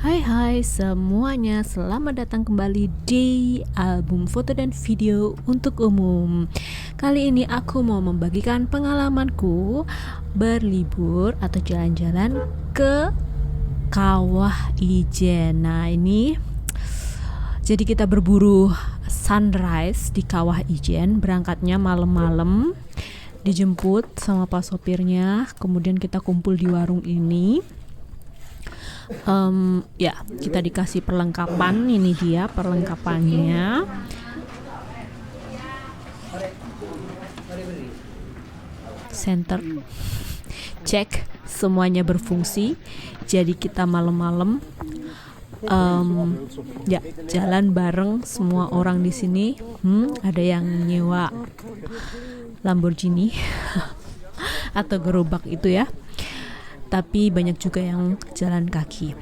Hai semuanya, selamat datang kembali di album foto dan video untuk umum. Kali ini aku mau membagikan pengalamanku berlibur atau jalan-jalan ke Kawah Ijen. Nah ini jadi kita berburu sunrise di Kawah Ijen, berangkatnya malam-malam, dijemput sama pak sopirnya, kemudian kita kumpul di warung ini. Ya, kita dikasih perlengkapan. Ini dia perlengkapannya. Center cek semuanya berfungsi. Jadi kita malam-malam ya jalan bareng semua orang di sini. Ada yang nyewa Lamborghini atau gerobak itu ya. Tapi banyak juga yang jalan kaki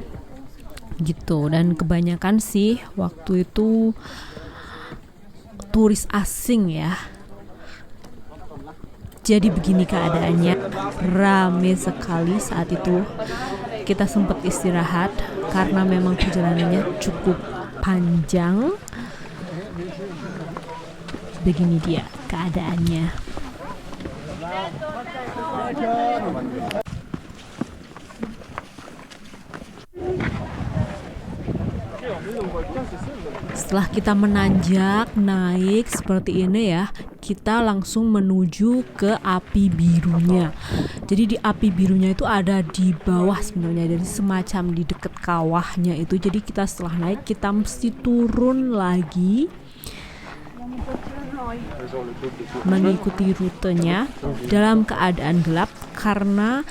gitu, dan kebanyakan sih waktu itu turis asing ya. Jadi begini keadaannya, rame sekali saat itu. Kita sempat istirahat karena memang perjalanannya cukup panjang. Begini dia keadaannya. Setelah kita menanjak naik seperti ini ya, kita langsung menuju ke api birunya. Jadi di api birunya itu ada di bawah sebenarnya, dari semacam di dekat kawahnya itu. Jadi kita setelah naik kita mesti turun lagi mengikuti rutenya dalam keadaan gelap, karena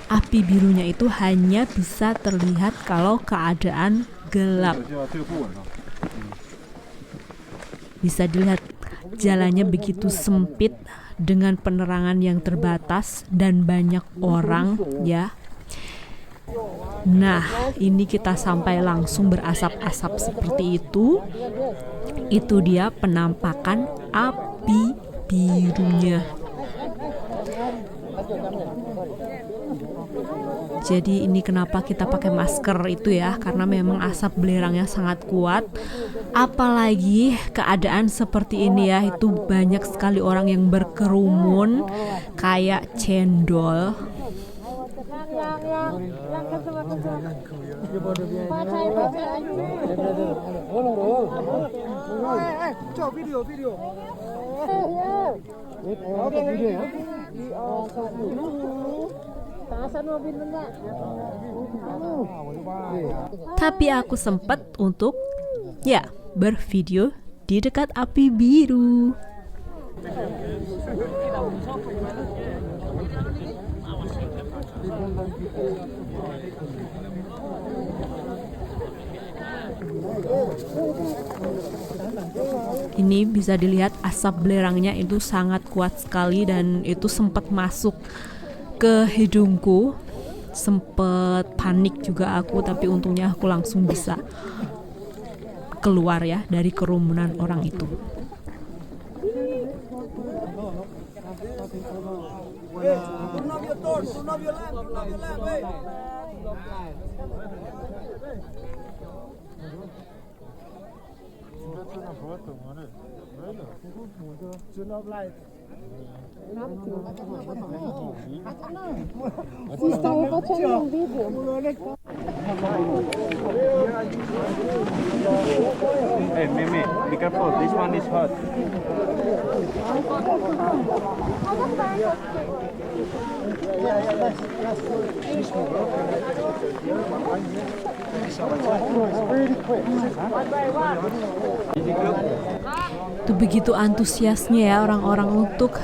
api birunya itu hanya bisa terlihat kalau keadaan gelap. Bisa dilihat jalannya begitu sempit dengan penerangan yang terbatas dan banyak orang ya. Nah, ini kita sampai langsung berasap-asap seperti itu. Itu dia penampakan api birunya. Jadi ini kenapa kita pakai masker itu ya, karena memang asap belerangnya sangat kuat. Apalagi keadaan seperti ini ya, itu banyak sekali orang yang berkerumun kayak cendol. Tapi aku sempat untuk ya bervideo di dekat api biru. Ini bisa dilihat asap belerangnya itu sangat kuat sekali, dan itu sempat masuk ke hidungku. Sempet panik juga aku, tapi untungnya aku langsung bisa keluar ya dari kerumunan orang itu. Hey, Mimi, be careful. This one is hot. Itu begitu antusiasnya ya orang-orang untuk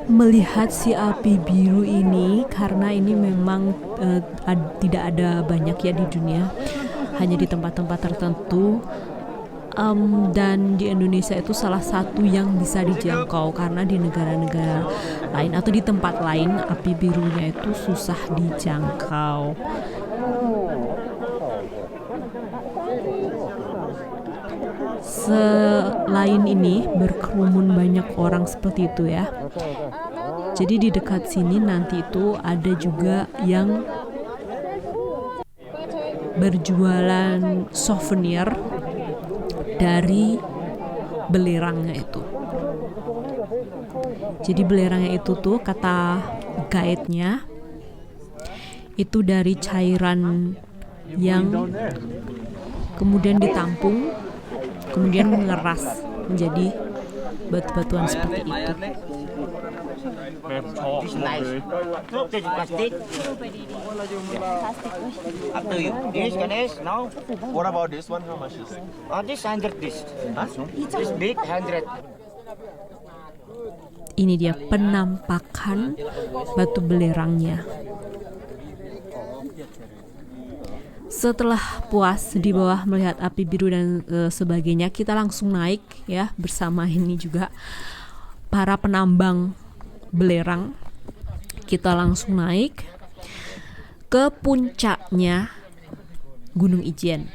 melihat si api biru ini, karena ini memang tidak ada banyak ya di dunia, hanya di tempat-tempat tertentu. Dan di Indonesia itu salah satu yang bisa dijangkau, karena di negara-negara lain atau di tempat lain api birunya itu susah dijangkau. Selain ini berkerumun banyak orang seperti itu ya. Jadi di dekat sini nanti itu ada juga yang berjualan souvenir dari belerangnya itu. Jadi belerangnya itu tuh kata guide-nya itu dari cairan yang kemudian ditampung, kemudian mengeras menjadi batu-batuan seperti itu. This nice. Take plastic. Up to you. This Ganesh now. What about this one? How much is it? This 100 this. This big 100. Ini dia penampakan batu belerangnya. Setelah puas di bawah melihat api biru dan sebagainya, kita langsung naik ya bersama ini juga para penambang belerang. Kita langsung naik ke puncaknya Gunung Ijen.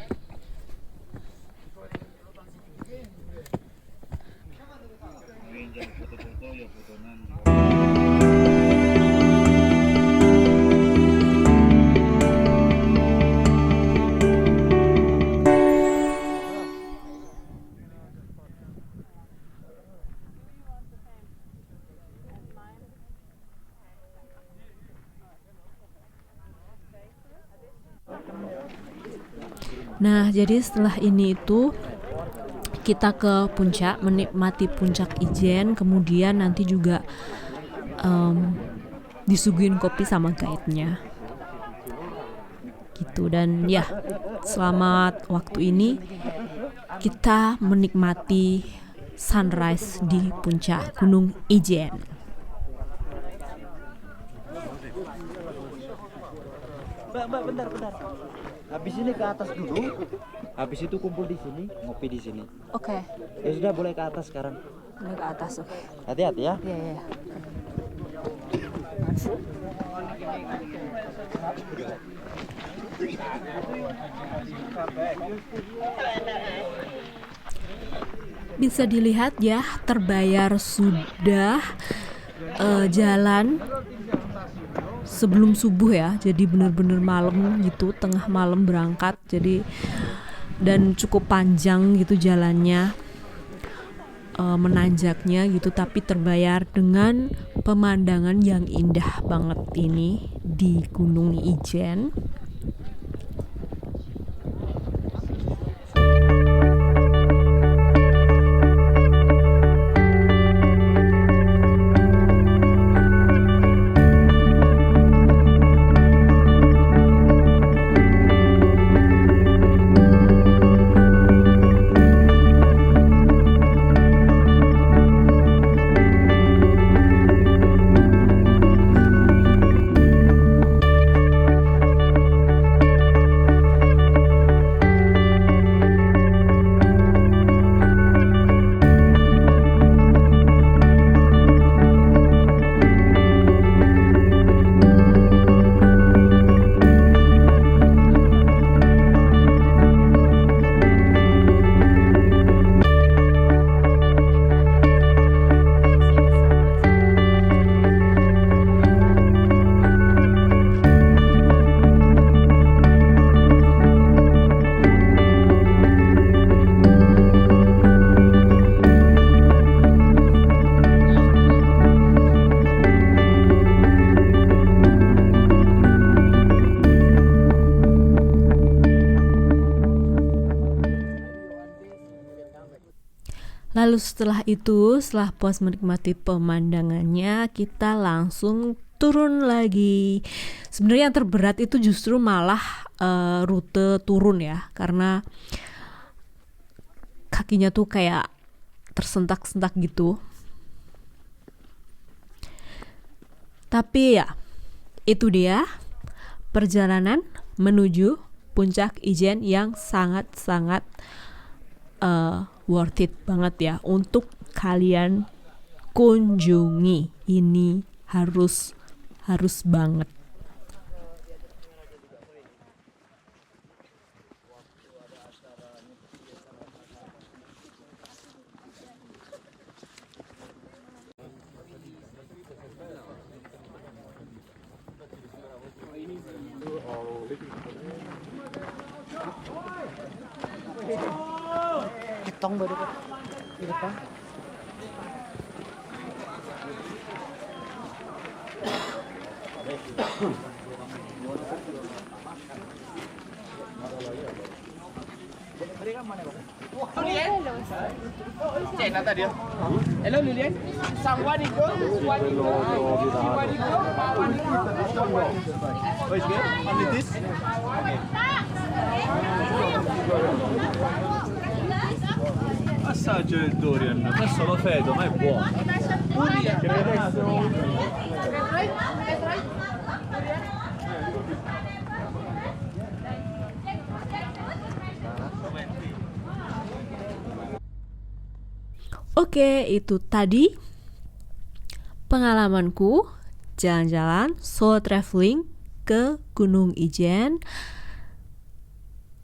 Nah, jadi setelah ini itu kita ke puncak, menikmati puncak Ijen, kemudian nanti juga disuguhin kopi sama guide-nya. Gitu, dan ya, selamat waktu ini kita menikmati sunrise di puncak Gunung Ijen. Mbak, bentar. Habis ini ke atas dulu. Habis itu kumpul di sini, ngopi di sini. Oke. Ya sudah, boleh ke atas sekarang. Ke atas, oke. Hati-hati ya. Iya. Bisa dilihat ya, terbayar sudah jalan sebelum subuh ya, jadi bener-bener malam gitu, tengah malam berangkat, jadi dan cukup panjang gitu jalannya, menanjaknya gitu, tapi terbayar dengan pemandangan yang indah banget ini di Gunung Ijen. Lalu setelah itu, setelah puas menikmati pemandangannya, kita langsung turun lagi. Sebenarnya yang terberat itu justru malah rute turun ya, karena kakinya tuh kayak tersentak-sentak gitu. Tapi ya, itu dia perjalanan menuju puncak Ijen yang sangat-sangat worth it banget ya untuk kalian kunjungi. Ini harus banget. Ketong baru di depan. Hello, Lilian. Someone is good. Oh, it's good? Only this? Assaggio il durian, adesso lo fedo, ma è buono. Oke, itu tadi pengalamanku jalan-jalan solo traveling ke Gunung Ijen.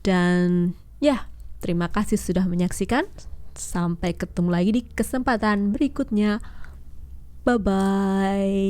Dan ya, terima kasih sudah menyaksikan. Sampai ketemu lagi di kesempatan berikutnya. Bye-bye.